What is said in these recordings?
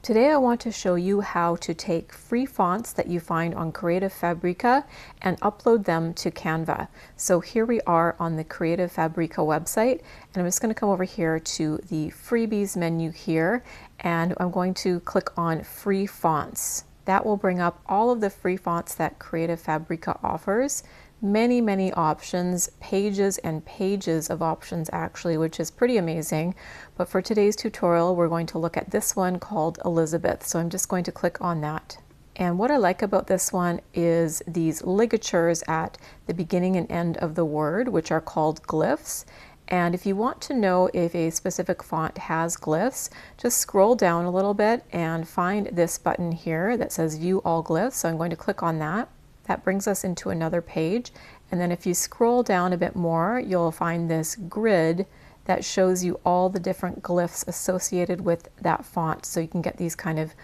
Today I want to show you how to take free fonts that you find on Creative Fabrica and upload them to Canva. So here we are on the Creative Fabrica website, and I'm just going to come over here to the freebies menu here, and I'm going to click on free fonts. That will bring up all of the free fonts that Creative Fabrica offers. Many options, pages and pages of options actually, which is pretty amazing. But for today's tutorial, we're going to look at this one called Elizabeth. So I'm just going to click on that. And what I like about this one is these ligatures at the beginning and end of the word, which are called glyphs. And if you want to know if a specific font has glyphs, just scroll down a little bit and find this button here that says View All Glyphs. So I'm going to click on that. That brings us into another page, and then if you scroll down a bit more, you'll find this grid that shows you all the different glyphs associated with that font, so you can get these kind of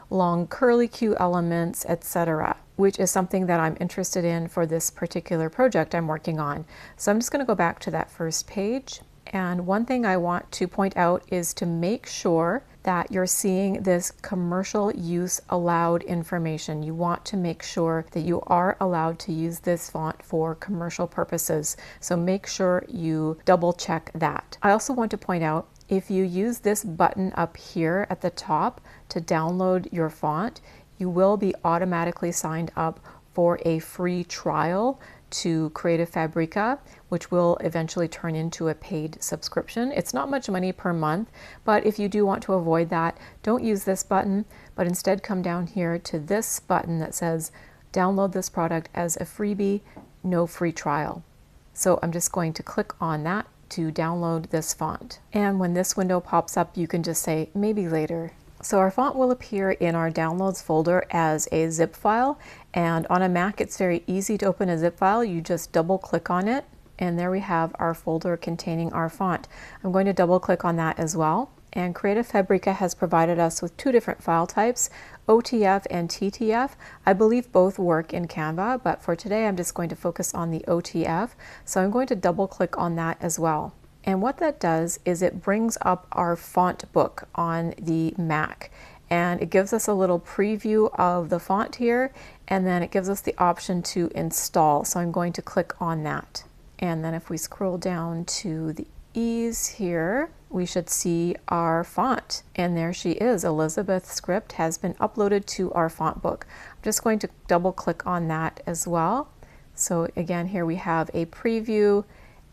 long curlicue elements, etc., which is something that I'm interested in for this particular project I'm working on. So I'm just going to go back to that first page, and one thing I want to point out is to make sure that you're seeing this commercial use allowed information. You want to make sure that you are allowed to use this font for commercial purposes. So make sure you double check that. I also want to point out, if you use this button up here at the top to download your font, you will be automatically signed up for a free trial to Creative Fabrica, which will eventually turn into a paid subscription. It's not much money per month, but if you do want to avoid that, don't use this button, but instead come down here to this button that says download this product as a freebie, no free trial. So I'm just going to click on that to download this font. And when this window pops up, you can just say maybe later. So our font will appear in our downloads folder as a zip file, and on a Mac it's very easy to open a zip file. You just double click on it, and there we have our folder containing our font. I'm going to double click on that as well, and Creative Fabrica has provided us with two different file types, OTF and TTF. I believe both work in Canva, but for today I'm just going to focus on the OTF, so I'm going to double click on that as well. And what that does is it brings up our font book on the Mac, and it gives us a little preview of the font here, and then it gives us the option to install. So I'm going to click on that. And then if we scroll down to the ease here, we should see our font. And there she is. Elizabeth's script has been uploaded to our font book. I'm just going to double click on that as well. So again, here we have a preview,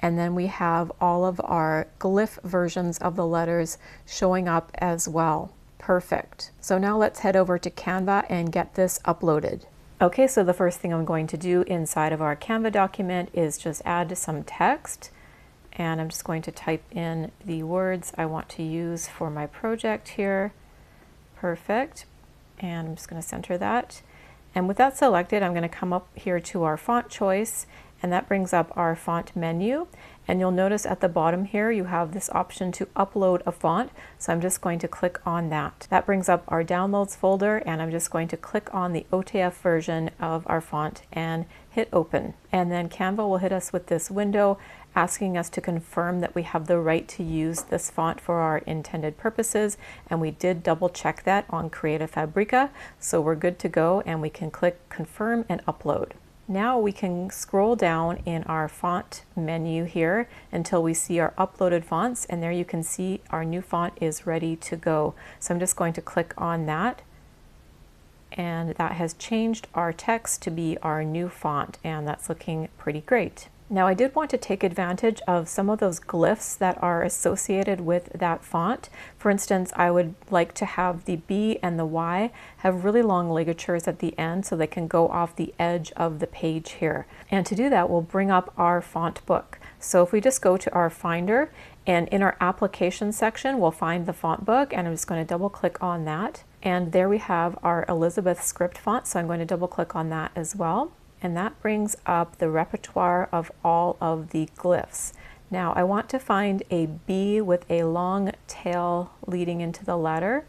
and then we have all of our glyph versions of the letters showing up as well. Perfect. So now let's head over to Canva and get this uploaded. Okay, so the first thing I'm going to do inside of our Canva document is just add some text. And I'm just going to type in the words I want to use for my project here. Perfect. And I'm just going to center that. And with that selected, I'm going to come up here to our font choice, and that brings up our font menu. And you'll notice at the bottom here you have this option to upload a font, so I'm just going to click on that. That brings up our downloads folder, and I'm just going to click on the OTF version of our font and hit open. And then Canva will hit us with this window asking us to confirm that we have the right to use this font for our intended purposes, and we did double check that on Creative Fabrica, so we're good to go, and we can click confirm and upload. Now we can scroll down in our font menu here until we see our uploaded fonts, and there you can see our new font is ready to go. So I'm just going to click on that, and that has changed our text to be our new font, and that's looking pretty great. Now I did want to take advantage of some of those glyphs that are associated with that font. For instance, I would like to have the B and the Y have really long ligatures at the end so they can go off the edge of the page here. And to do that, we'll bring up our font book. So if we just go to our Finder, and in our application section, we'll find the font book, and I'm just going to double click on that. And there we have our Elizabeth script font, so I'm going to double click on that as well. And that brings up the repertoire of all of the glyphs. Now I want to find a B with a long tail leading into the letter.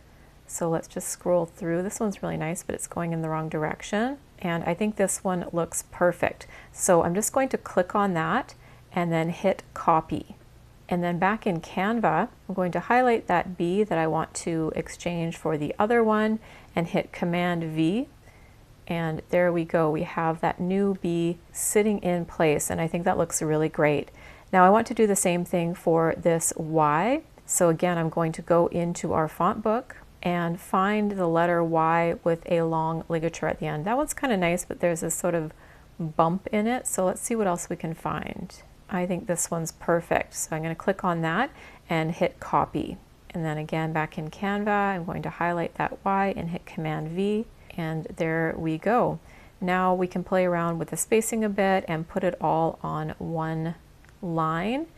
So let's just scroll through. This one's really nice, but it's going in the wrong direction. And I think this one looks perfect. So I'm just going to click on that and then hit copy. And then back in Canva, I'm going to highlight that B that I want to exchange for the other one and hit Command V. And there we go. We have that new B sitting in place, and I think that looks really great. Now I want to do the same thing for this Y. So again, I'm going to go into our font book and find the letter Y with a long ligature at the end. That one's kind of nice, but there's this sort of bump in it. So let's see what else we can find. I think this one's perfect. So I'm going to click on that and hit copy. And then again, back in Canva, I'm going to highlight that Y and hit Command V. And there we go. Now we can play around with the spacing a bit and put it all on one line,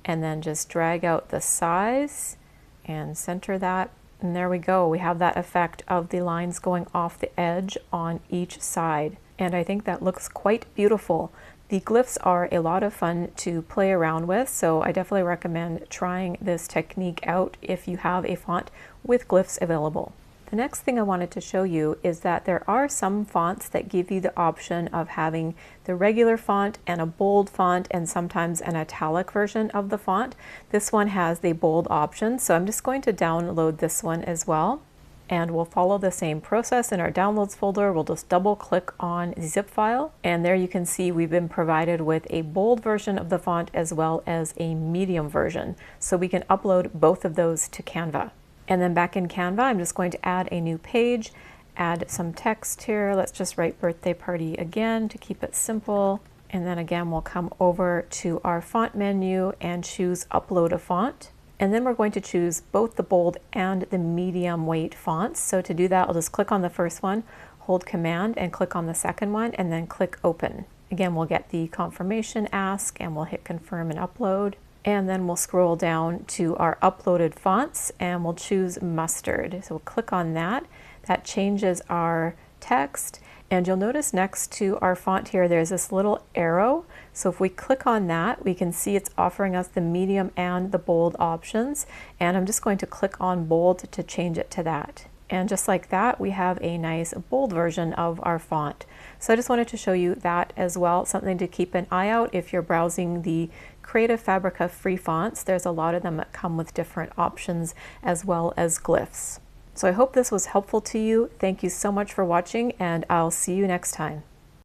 and then just drag out the size and center that. And there we go. We have that effect of the lines going off the edge on each side. And I think that looks quite beautiful. The glyphs are a lot of fun to play around with, so I definitely recommend trying this technique out if you have a font with glyphs available. The next thing I wanted to show you is that there are some fonts that give you the option of having the regular font and a bold font and sometimes an italic version of the font. This one has the bold option, so I'm just going to download this one as well. And we'll follow the same process in our downloads folder. We'll just double click on the zip file, and there you can see we've been provided with a bold version of the font as well as a medium version. So we can upload both of those to Canva. And then back in Canva, I'm just going to add a new page, add some text here. Let's just write birthday party again to keep it simple. And then again, we'll come over to our font menu and choose upload a font. And then we're going to choose both the bold and the medium weight fonts. So to do that, I'll just click on the first one, hold Command and click on the second one, and then click open. Again, we'll get the confirmation ask and we'll hit confirm and upload. And then we'll scroll down to our uploaded fonts and we'll choose mustard. So we'll click on that. That changes our text. And you'll notice next to our font here, there's this little arrow. So if we click on that, we can see it's offering us the medium and the bold options. And I'm just going to click on bold to change it to that. And just like that, we have a nice bold version of our font. So I just wanted to show you that as well, something to keep an eye out if you're browsing the Creative Fabrica free fonts. There's a lot of them that come with different options as well as glyphs. So I hope this was helpful to you. Thank you so much for watching, and I'll see you next time.